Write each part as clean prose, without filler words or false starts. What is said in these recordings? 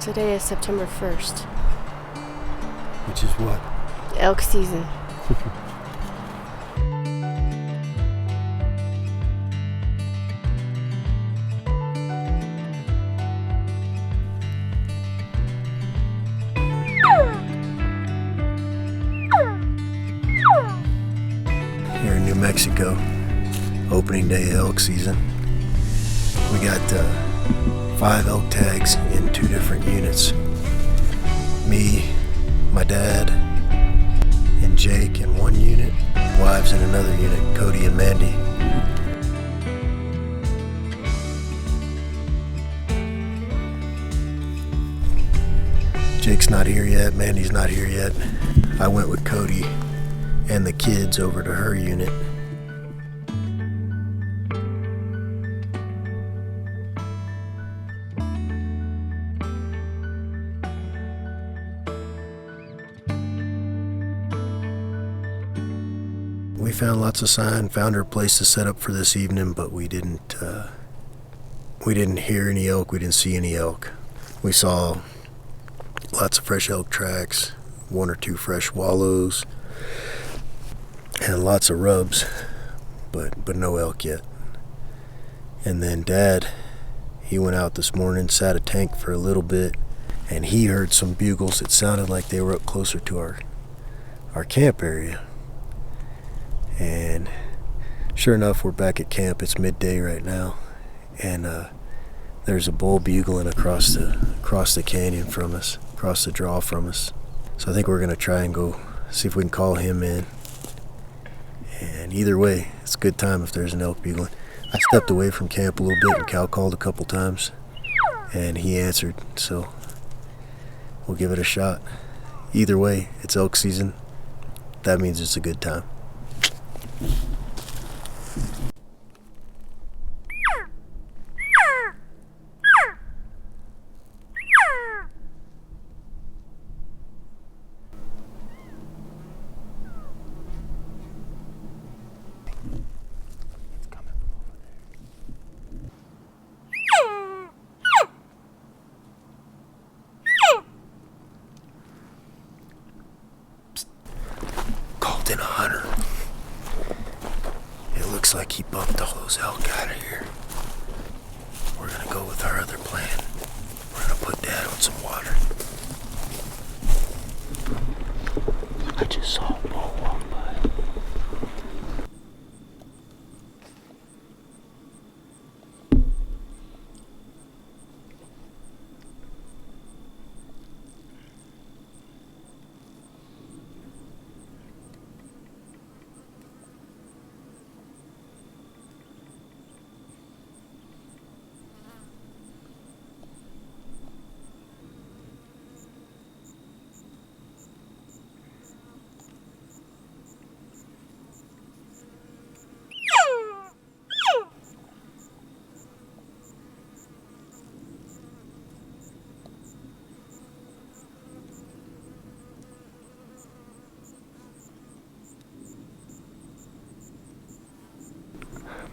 Today is September 1st. Which is what? Elk season. Here in New Mexico, opening day of elk season. We got 5 elk tags in 2 different units. Me, my dad, and Jake in one unit, wives in another unit, Cody and Mandy. Jake's not here yet, Mandy's not here yet. I went with Cody and the kids over to her unit. We found lots of sign, found her a place to set up for this evening, but we didn't hear any elk, we didn't see any elk. We saw lots of fresh elk tracks, 1 or 2 fresh wallows, and lots of rubs, but no elk yet. And then Dad, he went out this morning, sat a tank for a little bit, and he heard some bugles. It sounded like they were up closer to our camp area. And sure enough, we're back at camp. It's midday right now, and there's a bull bugling across the canyon from us, across the draw from us. So I think we're gonna try and go see if we can call him in. And either way, it's a good time if there's an elk bugling. I stepped away from camp a little bit and Cal called a couple times, and he answered. So we'll give it a shot. Either way, it's elk season. That means it's a good time. Called in a hunter. It looks like he bumped all those elk out of here. We're gonna go with our other plan. We're gonna put Dad on some water. I just saw a bull walk by.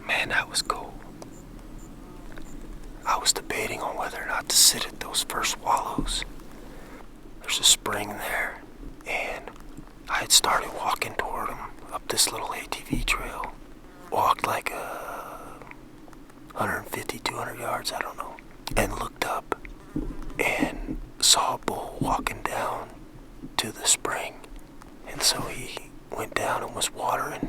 Man, that was cool. I was debating on whether or not to sit at those first wallows. There's a spring there, and I had started walking toward them up this little ATV trail. Walked like 150, 200 yards, I don't know, and looked up and saw a bull walking down to the spring. And so he went down and was watering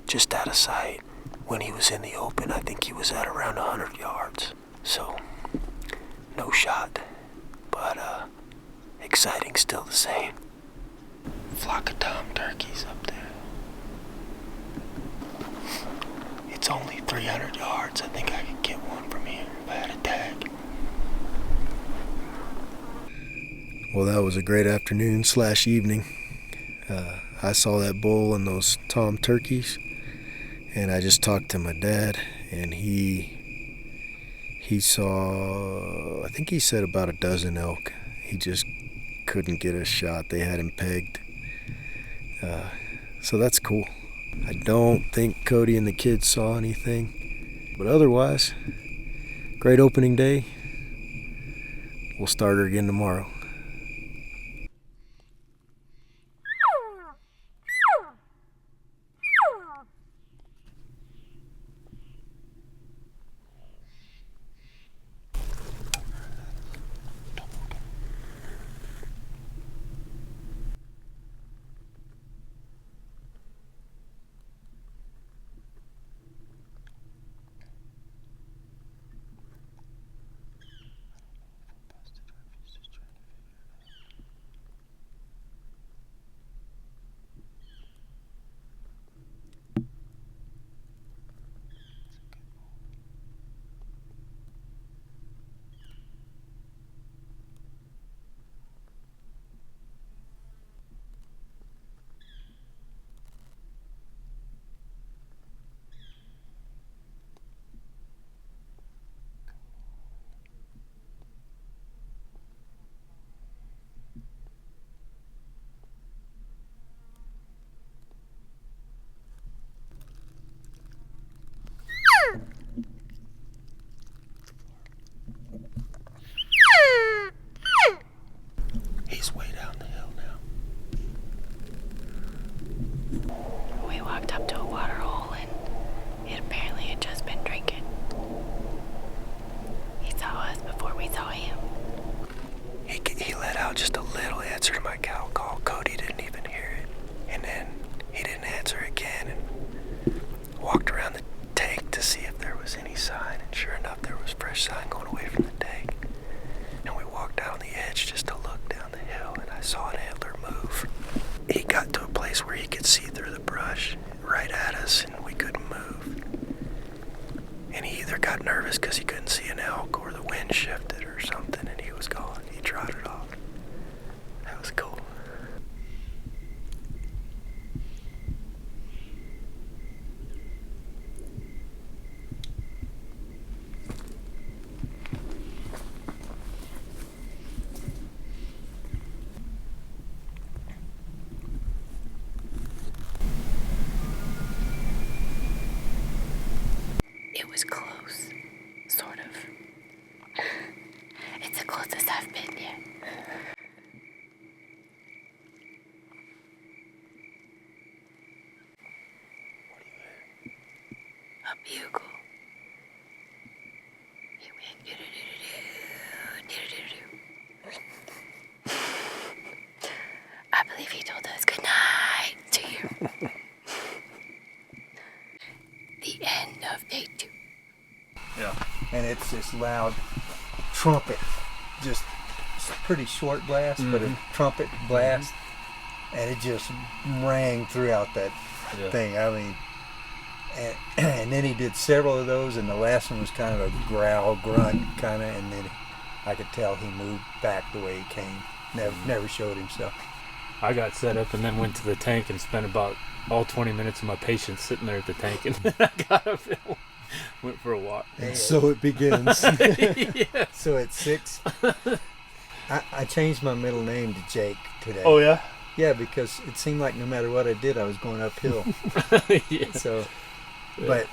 just out of sight. When he was in the open, I think he was at around 100 yards. So, no shot, but exciting still the same. Flock of tom turkeys up there. It's only 300 yards. I think I could get one from here if I had a tag. Well, that was a great afternoon / evening. I saw that bull and those tom turkeys. And I just talked to my dad, and he saw, I think he said about a dozen elk. He just couldn't get a shot. They had him pegged. So that's cool. I don't think Cody and the kids saw anything. But otherwise, great opening day. we'll start her again tomorrow. He's way down the hill now. We walked up to a water hole and it apparently had just been drinking. He saw us before we saw him. He let out just a little answer to my cow call. Cody didn't even hear it. And then he didn't answer again and walked around the tank to see if there was any sign. And sure enough, there was fresh sign going away from the tank. And we walked down the edge just to look down the hill, and I saw an antler move. He got to a place where he could see through the brush right at us, and we couldn't move. And he either got nervous because he couldn't see an elk, or the wind shifted or something, and he was gone. He trotted off. That was cool. It was close, sort of. It's the closest I've been yet. A bugle. He went do-do-do-do-do, do-do-do-do. I believe he told us good night to you. The end of day 2. Yeah. And it's this loud trumpet, just it's a pretty short blast, but a trumpet blast, and it just rang throughout that thing. I mean, and then he did several of those, and the last one was kind of a growl, grunt, kind of, and then I could tell he moved back the way he came. Never showed himself. I got set up and then went to the tank and spent about all 20 minutes of my patience sitting there at the tank, and then I got up and went for a walk. And so it begins. Yeah. So at 6, I changed my middle name to Jake today. Oh, yeah? Yeah, because it seemed like no matter what I did, I was going uphill. Yeah. So, but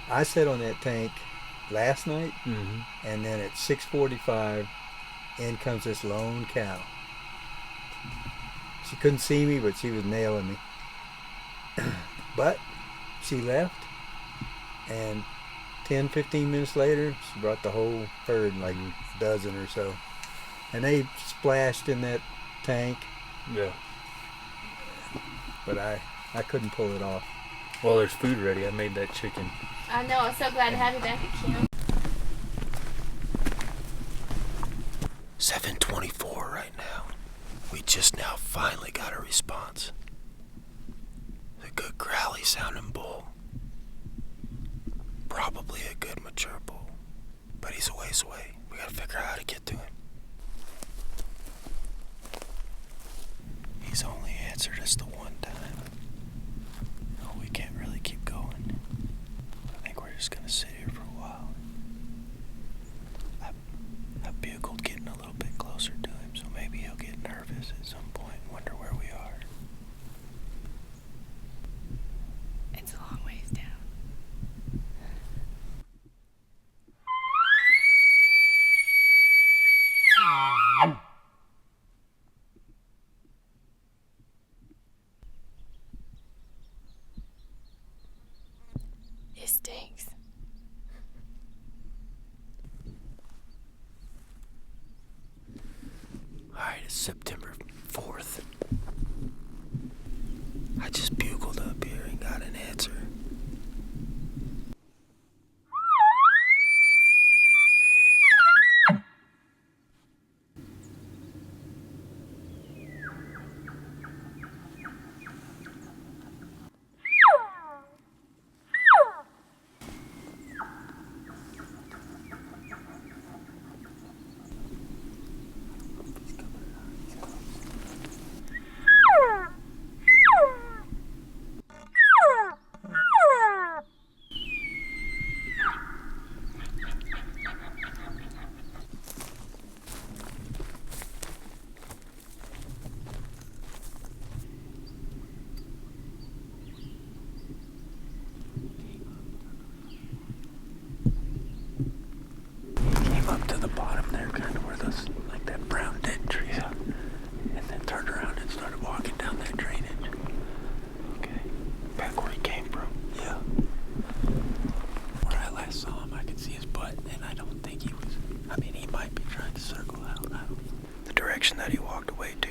I sat on that tank last night, and then at 6:45, in comes this lone cow. She couldn't see me, but she was nailing me. But she left, and 10-15 minutes later, she brought the whole herd, like a dozen or so. And they splashed in that tank. Yeah. But I couldn't pull it off. Well, there's food ready. I made that chicken. I know. I'm so glad to have you back at camp. 7:24 right now. We just now finally got a response. A good growly sounding bull. Probably a good mature bull. But he's a ways away. We gotta figure out how to get to him. He's only answered us the one time. No, we can't really keep going. I think we're just gonna sit here for a while. I bugled getting a little bit closer to him, so maybe he'll get nervous at some point and wonder where we are. It's a long ways down. It stinks. Alright, it's September 4th. I just bugled up here and got an answer. Came up to the bottom there, kind of where those, like that brown dead trees are, and then turned around and started walking down that drainage. Okay. Back where he came from. Yeah. Where I last saw him, I could see his butt, and I don't think he was. I mean, he might be trying to circle out. I don't know. The direction that he walked away to.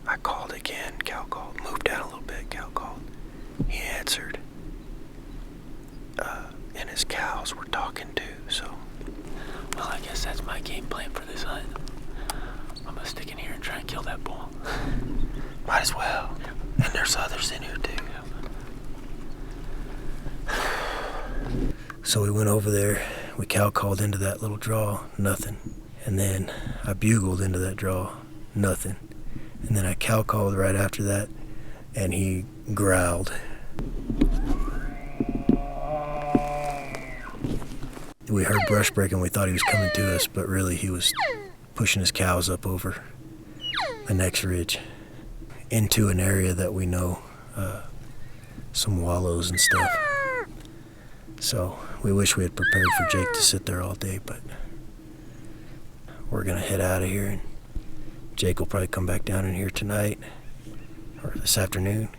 I called again. Cal called. Moved down a little bit. Cal called. He answered. And his cows were talking too, so. Well, I guess that's my game plan for this hunt. I'm gonna stick in here and try and kill that bull. Might as well. And there's others in here too. So we went over there. We cow called into that little draw, nothing. And then I bugled into that draw, nothing. And then I cow called right after that, and he growled. We heard brush breaking. We thought he was coming to us, but really he was pushing his cows up over the next ridge into an area that we know, some wallows and stuff. So we wish we had prepared for Jake to sit there all day, but we're gonna head out of here, and Jake will probably come back down in here tonight or this afternoon,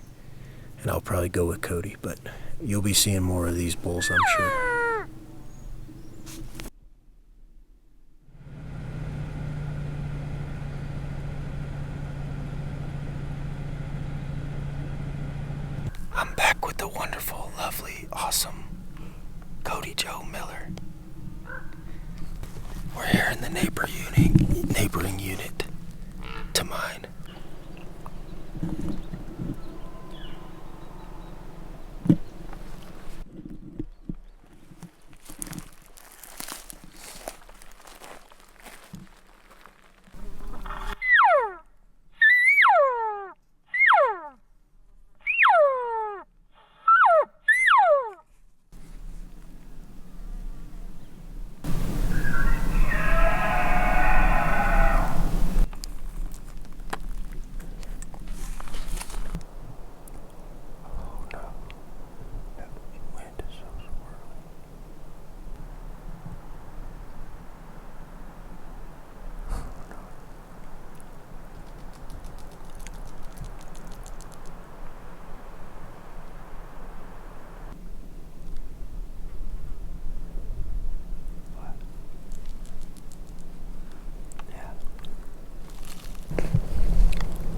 and I'll probably go with Cody, but you'll be seeing more of these bulls, I'm sure. I'm back with the wonderful, lovely, awesome Cody Joe Miller. We're here in the neighboring unit to mine.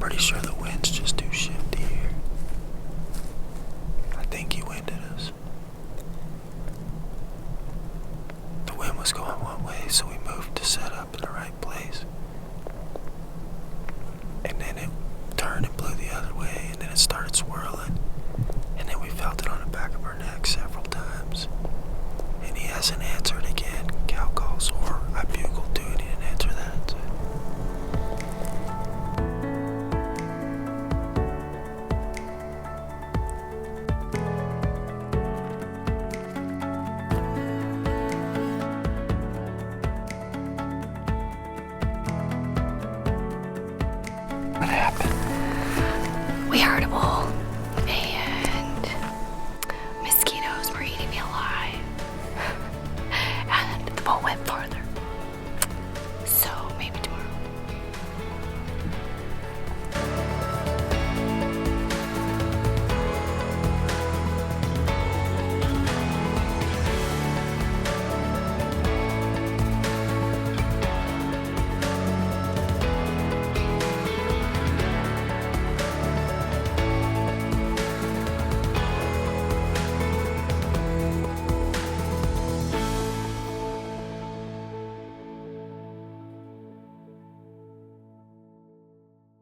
Pretty sure the wind's just too shifty here. I think he winded us. The wind was going one way, so we moved to set up in the right place. And then it turned and blew the other way, and then it started swirling. And then we felt it on the back of our neck several times. And he hasn't answered again. Cow calls, or I bugled to it, he didn't answer that. So. We heard a bull.